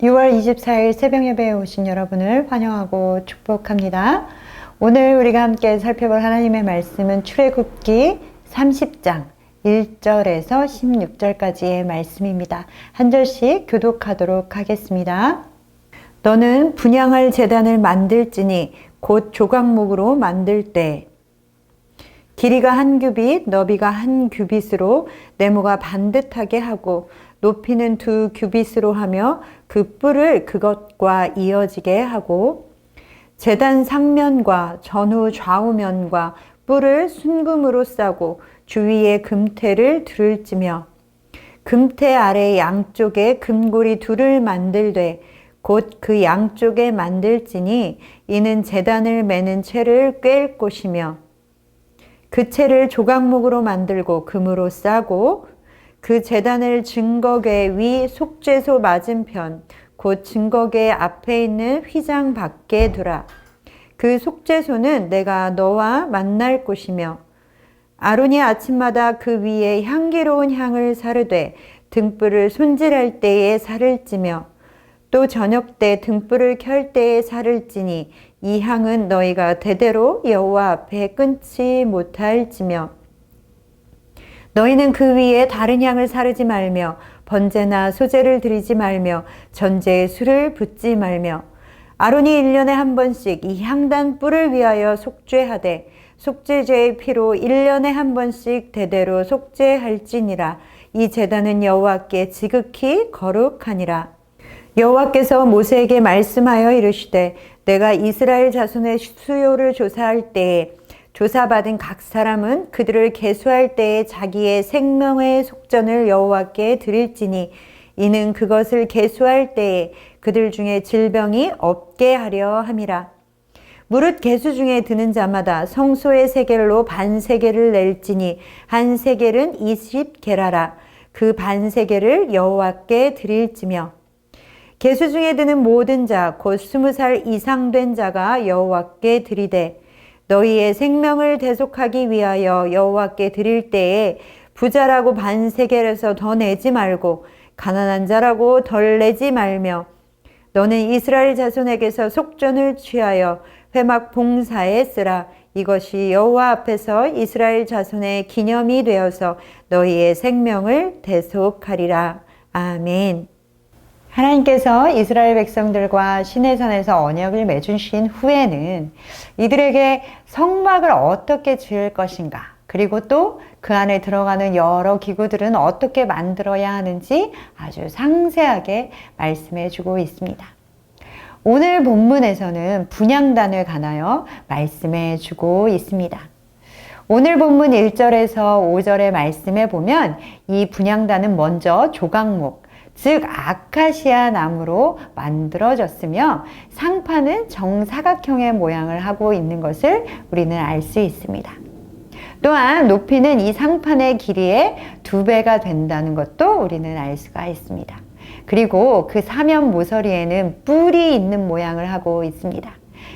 6월 24일 새벽 예배에 오신 여러분을 환영하고 축복합니다. 오늘 우리가 함께 살펴볼 하나님의 말씀은 출애굽기 30장 1절에서 16절까지의 말씀입니다. 한 절씩 교독하도록 하겠습니다. 너는 분향할 제단을 만들지니 곧 조각목으로 만들 때 길이가 한 규빗, 너비가 한 규빗으로 네모가 반듯하게 하고 높이는 2규빗으로 하며 그 뿔을 그것과 이어지게 하고 제단 상면과 전후 좌우면과 뿔을 순금으로 싸고 주위에 금테를 둘을 찌며 금테 아래 양쪽에 금고리 둘을 만들되 곧 그 양쪽에 만들지니 이는 제단을 매는 채를 꿰을 곳이며 그 채를 조각목으로 만들고 금으로 싸고 그 제단을 증거궤 위 속죄소 맞은편 곧 증거궤 앞에 있는 휘장 밖에 두라. 그 속죄소는 내가 너와 만날 곳이며 아론이 아침마다 그 위에 향기로운 향을 사르되 등불을 손질할 때에 살을 찌며 또 저녁 때 등불을 켤 때에 살을 찌니 이 향은 너희가 대대로 여호와 앞에 끊지 못할지며 너희는 그 위에 다른 향을 사르지 말며 번제나 소제를 드리지 말며 전제에 술을 붓지 말며 아론이 1년에 한 번씩 이 향단 뿔을 위하여 속죄하되 속죄제의 피로 1년에 한 번씩 대대로 속죄할지니라. 이 제단은 여호와께 지극히 거룩하니라. 여호와께서 모세에게 말씀하여 이르시되 내가 이스라엘 자손의 수요를 조사할 때에 조사받은 각 사람은 그들을 계수할 때에 자기의 생명의 속전을 여호와께 드릴지니 이는 그것을 계수할 때에 그들 중에 질병이 없게 하려 함이라. 무릇 계수 중에 드는 자마다 성소의 세겔로 반세겔을 낼지니 한 세겔은 20게라라. 그 반세겔을 여호와께 드릴지며 계수 중에 드는 모든 자 곧 20살 이상 된 자가 여호와께 드리되 너희의 생명을 대속하기 위하여 여호와께 드릴 때에 부자라고 반세겔에서 더 내지 말고 가난한 자라고 덜 내지 말며 너는 이스라엘 자손에게서 속전을 취하여 회막 봉사에 쓰라. 이것이 여호와 앞에서 이스라엘 자손의 기념이 되어서 너희의 생명을 대속하리라. 아멘. 하나님께서 이스라엘 백성들과 시내산에서 언약을 맺으신 후에는 이들에게 성막을 어떻게 지을 것인가, 그리고 또 그 안에 들어가는 여러 기구들은 어떻게 만들어야 하는지 아주 상세하게 말씀해 주고 있습니다. 오늘 본문에서는 분향단을 관하여 말씀해 주고 있습니다. 오늘 본문 1절에서 5절의 말씀에 보면 이 분향단은 먼저 조각목, 즉 아카시아 나무로 만들어졌으며 상판은 정사각형의 모양을 하고 있는 것을 우리는 알 수 있습니다. 또한 높이는 이 상판의 길이의 2배가 된다는 것도 우리는 알 수가 있습니다. 그리고 그 사면 모서리에는 뿔이 있는 모양을 하고 있습니다.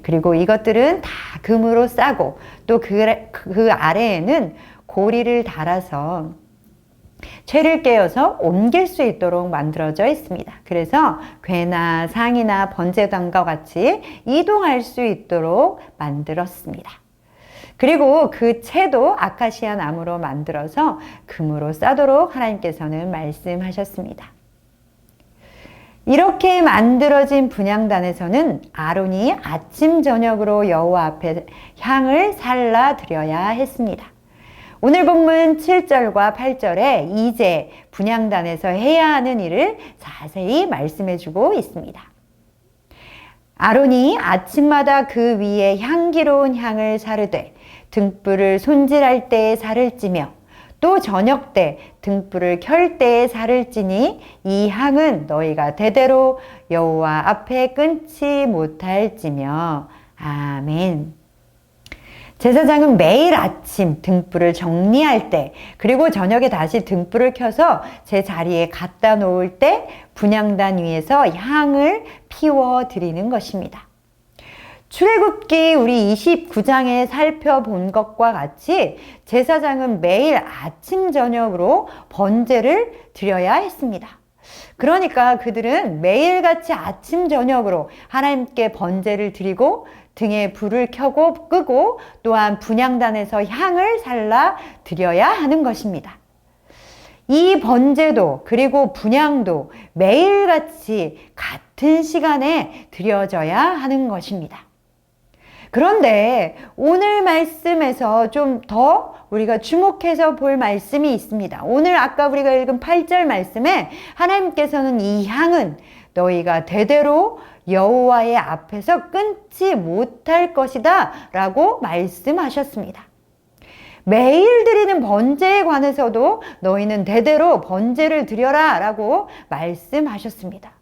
그리고 이것들은 다 금으로 싸고 또 그 아래에는 고리를 달아서 채를 깨어서 옮길 수 있도록 만들어져 있습니다. 그래서 궤나 상이나 번제단과 같이 이동할 수 있도록 만들었습니다. 그리고 그 채도 아카시아 나무로 만들어서 금으로 싸도록 하나님께서는 말씀하셨습니다. 이렇게 만들어진 분향단에서는 아론이 아침 저녁으로 여호와 앞에 향을 살라 드려야 했습니다. 오늘 본문 7절과 8절에 이제 분향단에서 해야 하는 일을 자세히 말씀해 주고 있습니다. 아론이 아침마다 그 위에 향기로운 향을 사르되 등불을 손질할 때에 살을 찌며 또 저녁 때 등불을 켤 때에 살을 찌니 이 향은 너희가 대대로 여호와 앞에 끊지 못할지며. 아멘. 제사장은 매일 아침 등불을 정리할 때 그리고 저녁에 다시 등불을 켜서 제 자리에 갖다 놓을 때 분향단 위에서 향을 피워 드리는 것입니다. 출애굽기 우리 29장에 살펴본 것과 같이 제사장은 매일 아침 저녁으로 번제를 드려야 했습니다. 그러니까 그들은 매일같이 아침 저녁으로 하나님께 번제를 드리고 등에 불을 켜고 끄고 또한 분향단에서 향을 살라 드려야 하는 것입니다. 이 번제도 그리고 분향도 매일같이 같은 시간에 드려져야 하는 것입니다. 그런데 오늘 말씀에서 좀 더 우리가 주목해서 볼 말씀이 있습니다. 오늘 아까 우리가 읽은 8절 말씀에 하나님께서는 이 향은 너희가 대대로 여호와의 앞에서 끊지 못할 것이다 라고 말씀하셨습니다. 매일 드리는 번제에 관해서도 너희는 대대로 번제를 드려라 라고 말씀하셨습니다.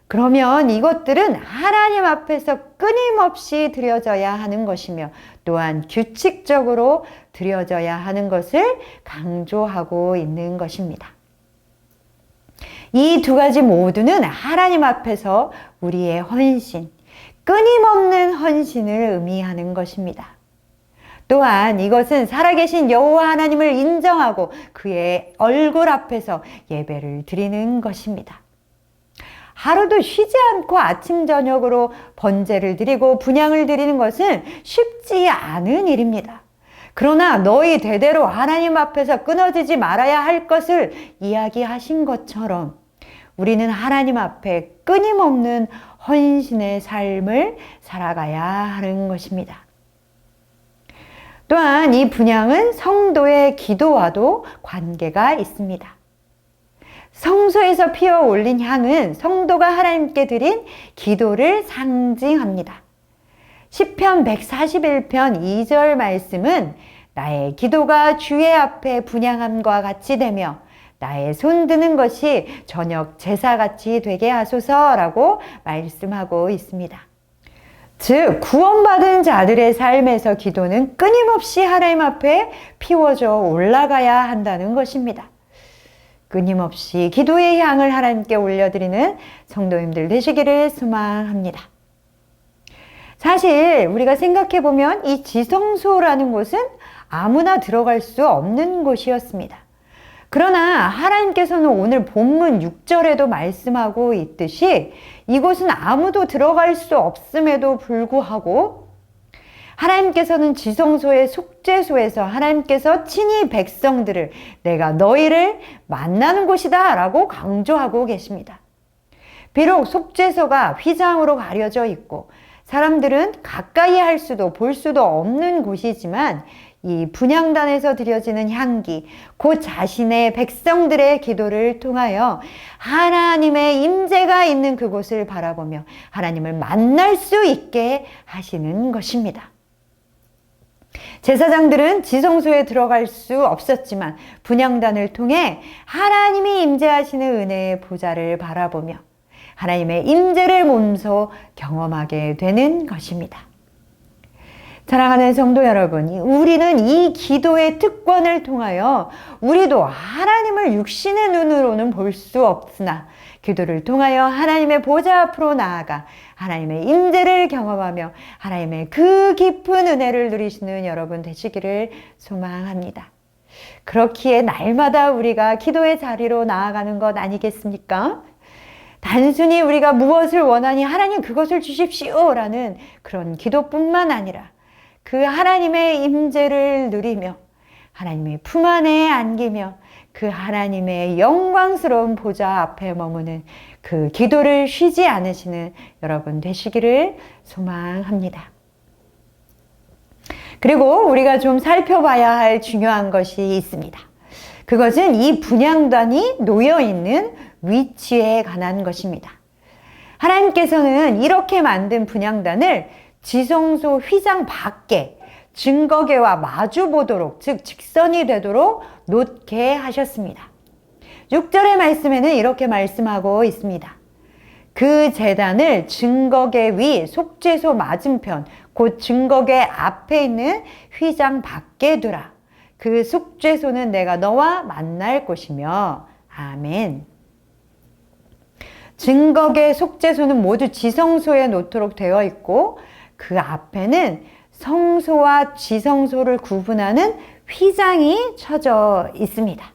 그러면 이것들은 하나님 앞에서 끊임없이 드려져야 하는 것이며 또한 규칙적으로 드려져야 하는 것을 강조하고 있는 것입니다. 이 두 가지 모두는 하나님 앞에서 우리의 헌신, 끊임없는 헌신을 의미하는 것입니다. 또한 이것은 살아계신 여호와 하나님을 인정하고 그의 얼굴 앞에서 예배를 드리는 것입니다. 하루도 쉬지 않고 아침 저녁으로 번제를 드리고 분향을 드리는 것은 쉽지 않은 일입니다. 그러나 너희 대대로 하나님 앞에서 끊어지지 말아야 할 것을 이야기하신 것처럼 우리는 하나님 앞에 끊임없는 헌신의 삶을 살아가야 하는 것입니다. 또한 이 분향은 성도의 기도와도 관계가 있습니다. 성소에서 피어 올린 향은 성도가 하나님께 드린 기도를 상징합니다. 시편 141편 2절 말씀은 나의 기도가 주의 앞에 분향함과 같이 되며 나의 손 드는 것이 저녁 제사같이 되게 하소서라고 말씀하고 있습니다. 즉 구원받은 자들의 삶에서 기도는 끊임없이 하나님 앞에 피워져 올라가야 한다는 것입니다. 끊임없이 기도의 향을 하나님께 올려드리는 성도님들 되시기를 소망합니다. 사실 우리가 생각해보면 이 지성소라는 곳은 아무나 들어갈 수 없는 곳이었습니다. 그러나 하나님께서는 오늘 본문 6절에도 말씀하고 있듯이 이곳은 아무도 들어갈 수 없음에도 불구하고 하나님께서는 지성소의 속죄소에서 하나님께서 친히 백성들을 내가 너희를 만나는 곳이다 라고 강조하고 계십니다. 비록 속죄소가 휘장으로 가려져 있고 사람들은 가까이 할 수도 볼 수도 없는 곳이지만 이 분향단에서 드려지는 향기, 곧 자신의 백성들의 기도를 통하여 하나님의 임재가 있는 그곳을 바라보며 하나님을 만날 수 있게 하시는 것입니다. 제사장들은 지성소에 들어갈 수 없었지만 분향단을 통해 하나님이 임재하시는 은혜의 보좌를 바라보며 하나님의 임재를 몸소 경험하게 되는 것입니다. 사랑하는 성도 여러분, 우리는 이 기도의 특권을 통하여 우리도 하나님을 육신의 눈으로는 볼 수 없으나 기도를 통하여 하나님의 보좌 앞으로 나아가 하나님의 임재를 경험하며 하나님의 그 깊은 은혜를 누리시는 여러분 되시기를 소망합니다. 그렇기에 날마다 우리가 기도의 자리로 나아가는 것 아니겠습니까? 단순히 우리가 무엇을 원하니 하나님 그것을 주십시오 라는 그런 기도뿐만 아니라 그 하나님의 임재를 누리며 하나님의 품 안에 안기며 그 하나님의 영광스러운 보좌 앞에 머무는 그 기도를 쉬지 않으시는 여러분 되시기를 소망합니다. 그리고 우리가 좀 살펴봐야 할 중요한 것이 있습니다. 그것은 이 분향단이 놓여있는 위치에 관한 것입니다. 하나님께서는 이렇게 만든 분향단을 지성소 휘장 밖에 증거궤와 마주 보도록, 즉 직선이 되도록 놓게 하셨습니다. 6절의 말씀에는 이렇게 말씀하고 있습니다. 그 제단을 증거궤 위 속죄소 맞은편 곧 증거궤 앞에 있는 휘장 밖에 두라. 그 속죄소는 내가 너와 만날 곳이며 아멘. 증거궤 속죄소는 모두 지성소에 놓도록 되어 있고 그 앞에는 성소와 지성소를 구분하는 휘장이 쳐져 있습니다.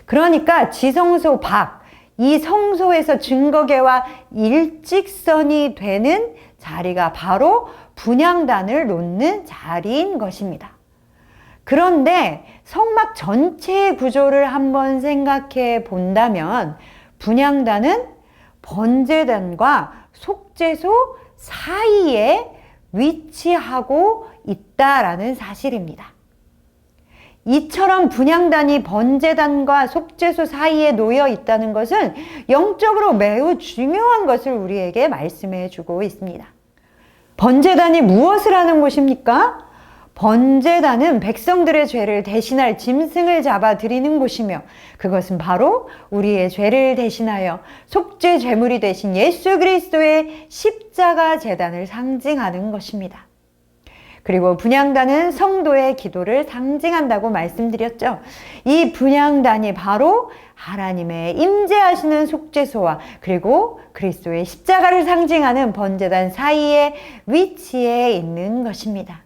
그러니까 지성소 밖, 이 성소에서 증거궤와 일직선이 되는 자리가 바로 분향단을 놓는 자리인 것입니다. 그런데 성막 전체의 구조를 한번 생각해 본다면 분향단은 번제단과 속죄소 사이에 위치하고 있다라는 사실입니다. 이처럼 분향단이 번제단과 속죄소 사이에 놓여 있다는 것은 영적으로 매우 중요한 것을 우리에게 말씀해 주고 있습니다. 번제단이 무엇을 하는 곳입니까? 번제단은 백성들의 죄를 대신할 짐승을 잡아 드리는 곳이며 그것은 바로 우리의 죄를 대신하여 속죄 제물이 되신 예수 그리스도의 십자가 제단을 상징하는 것입니다. 그리고 분향단은 성도의 기도를 상징한다고 말씀드렸죠. 이 분향단이 바로 하나님의 임재하시는 속죄소와 그리고 그리스도의 십자가를 상징하는 번제단 사이에 위치해 있는 것입니다.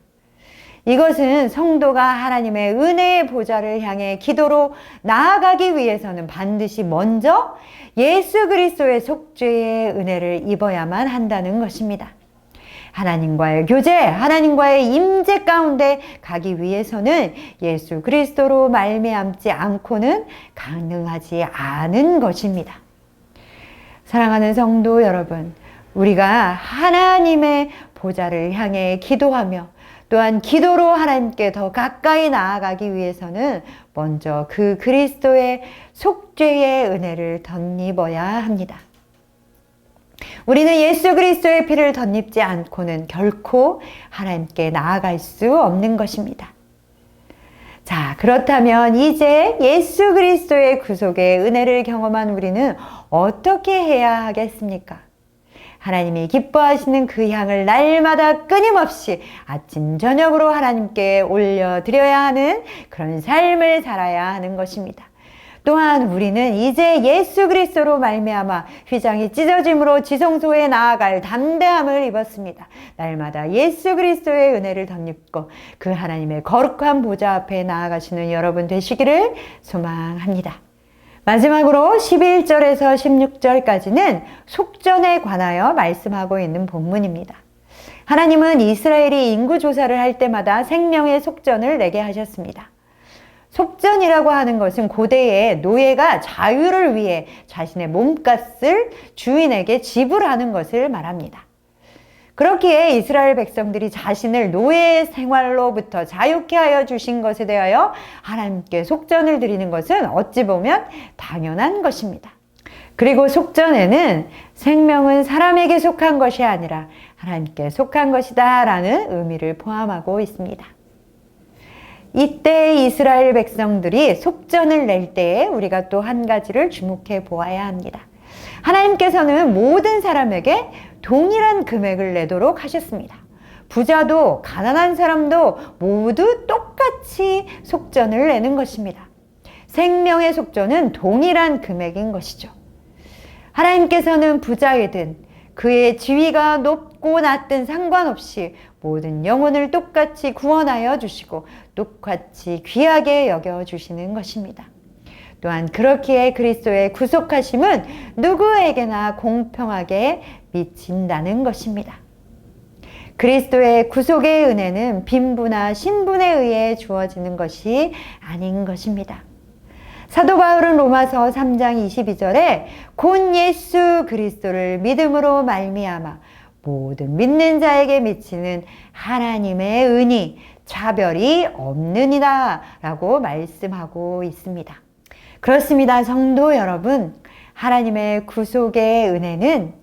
이것은 성도가 하나님의 은혜의 보좌를 향해 기도로 나아가기 위해서는 반드시 먼저 예수 그리스도의 속죄의 은혜를 입어야만 한다는 것입니다. 하나님과의 교제, 하나님과의 임재 가운데 가기 위해서는 예수 그리스도로 말미암지 않고는 가능하지 않은 것입니다. 사랑하는 성도 여러분, 우리가 하나님의 보좌를 향해 기도하며 또한 기도로 하나님께 더 가까이 나아가기 위해서는 먼저 그 그리스도의 속죄의 은혜를 덧입어야 합니다. 우리는 예수 그리스도의 피를 덧입지 않고는 결코 하나님께 나아갈 수 없는 것입니다. 자, 그렇다면 이제 예수 그리스도의 구속의 은혜를 경험한 우리는 어떻게 해야 하겠습니까? 하나님이 기뻐하시는 그 향을 날마다 끊임없이 아침 저녁으로 하나님께 올려드려야 하는 그런 삶을 살아야 하는 것입니다. 또한 우리는 이제 예수 그리스도로 말미암아 휘장이 찢어짐으로 지성소에 나아갈 담대함을 입었습니다. 날마다 예수 그리스도의 은혜를 덧입고 그 하나님의 거룩한 보좌 앞에 나아가시는 여러분 되시기를 소망합니다. 마지막으로 11절에서 16절까지는 속전에 관하여 말씀하고 있는 본문입니다. 하나님은 이스라엘이 인구조사를 할 때마다 생명의 속전을 내게 하셨습니다. 속전이라고 하는 것은 고대에 노예가 자유를 위해 자신의 몸값을 주인에게 지불하는 것을 말합니다. 그렇기에 이스라엘 백성들이 자신을 노예 생활로부터 자유케 하여 주신 것에 대하여 하나님께 속전을 드리는 것은 어찌 보면 당연한 것입니다. 그리고 속전에는 생명은 사람에게 속한 것이 아니라 하나님께 속한 것이다 라는 의미를 포함하고 있습니다. 이때 이스라엘 백성들이 속전을 낼 때에 우리가 또 한 가지를 주목해 보아야 합니다. 하나님께서는 모든 사람에게 동일한 금액을 내도록 하셨습니다. 부자도 가난한 사람도 모두 똑같이 속전을 내는 것입니다. 생명의 속전은 동일한 금액인 것이죠. 하나님께서는 부자이든 그의 지위가 높고 낮든 상관없이 모든 영혼을 똑같이 구원하여 주시고 똑같이 귀하게 여겨주시는 것입니다. 또한 그렇기에 그리스도의 구속하심은 누구에게나 공평하게 미친다는 것입니다. 그리스도의 구속의 은혜는 빈부나 신분에 의해 주어지는 것이 아닌 것입니다. 사도 바울은 로마서 3장 22절에 곧 예수 그리스도를 믿음으로 말미암아 모든 믿는 자에게 미치는 하나님의 은이 차별이 없느니라 라고 말씀하고 있습니다. 그렇습니다. 성도 여러분, 하나님의 구속의 은혜는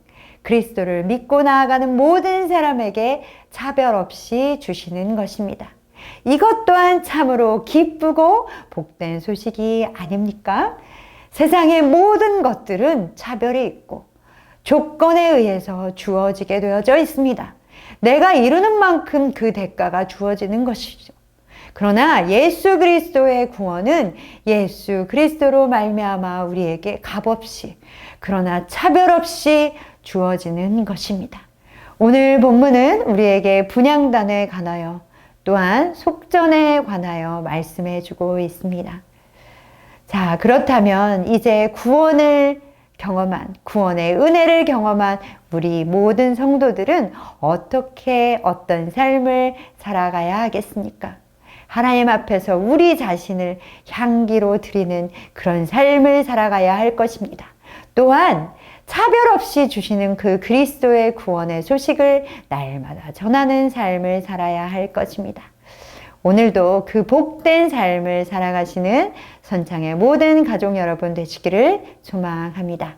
그리스도를 믿고 나아가는 모든 사람에게 차별 없이 주시는 것입니다. 이것 또한 참으로 기쁘고 복된 소식이 아닙니까? 세상의 모든 것들은 차별이 있고 조건에 의해서 주어지게 되어져 있습니다. 내가 이루는 만큼 그 대가가 주어지는 것이죠. 그러나 예수 그리스도의 구원은 예수 그리스도로 말미암아 우리에게 값없이 그러나 차별 없이 주어지는 것입니다. 오늘 본문은 우리에게 분향단에 관하여 또한 속전에 관하여 말씀해 주고 있습니다. 자, 그렇다면 이제 구원을 경험한, 구원의 은혜를 경험한 우리 모든 성도들은 어떻게 어떤 삶을 살아가야 하겠습니까? 하나님 앞에서 우리 자신을 향기로 드리는 그런 삶을 살아가야 할 것입니다. 또한 차별 없이 주시는 그 그리스도의 구원의 소식을 날마다 전하는 삶을 살아야 할 것입니다. 오늘도 그 복된 삶을 살아가시는 선창의 모든 가족 여러분 되시기를 소망합니다.